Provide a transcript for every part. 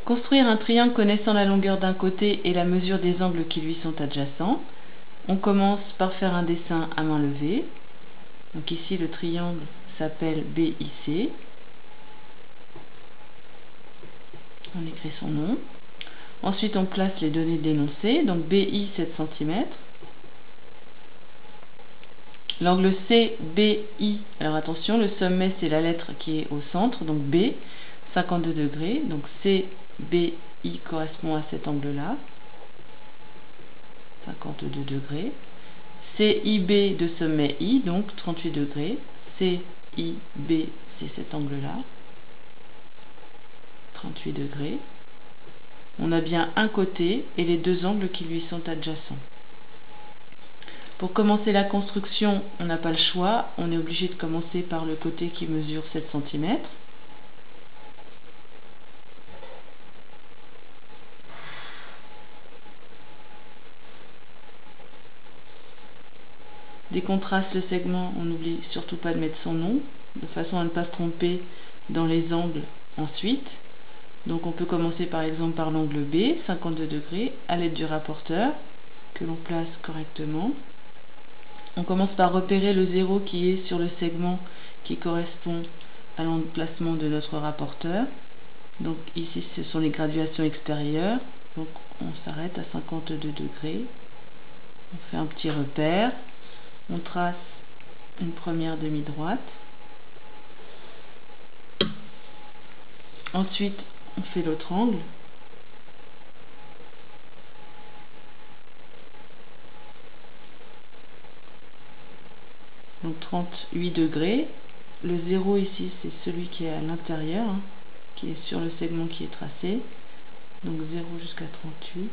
Construire un triangle connaissant la longueur d'un côté et la mesure des angles qui lui sont adjacents. On commence par faire un dessin à main levée. Donc ici le triangle s'appelle BIC. On écrit son nom. Ensuite on place les données de l'énoncé. Donc BI 7 cm. L'angle CBI, alors attention, le sommet c'est la lettre qui est au centre, donc B, 52 degrés, donc CBI correspond à cet angle-là, 52 degrés. CIB de sommet I, donc 38 degrés, CIB c'est cet angle-là, 38 degrés. On a bien un côté et les deux angles qui lui sont adjacents. Pour commencer la construction, on n'a pas le choix, on est obligé de commencer par le côté qui mesure 7 cm. Dès qu'on trace le segment, on n'oublie surtout pas de mettre son nom, de façon à ne pas se tromper dans les angles ensuite. Donc on peut commencer par exemple par l'angle B, 52 degrés, à l'aide du rapporteur, que l'on place correctement. On commence par repérer le 0 qui est sur le segment qui correspond à l'emplacement de notre rapporteur. Donc ici ce sont les graduations extérieures. Donc on s'arrête à 52 degrés. On fait un petit repère. On trace une première demi-droite. Ensuite on fait l'autre angle. Donc 38 degrés. Le 0 ici, c'est celui qui est à l'intérieur, hein, qui est sur le segment qui est tracé. Donc 0 jusqu'à 38.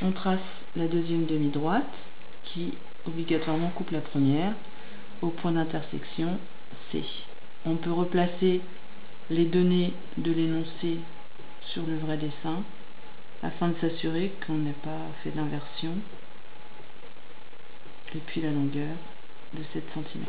On trace la deuxième demi-droite qui obligatoirement coupe la première au point d'intersection C. On peut replacer les données de l'énoncé sur le vrai dessin afin de s'assurer qu'on n'ait pas fait d'inversion, et puis la longueur de 7 cm.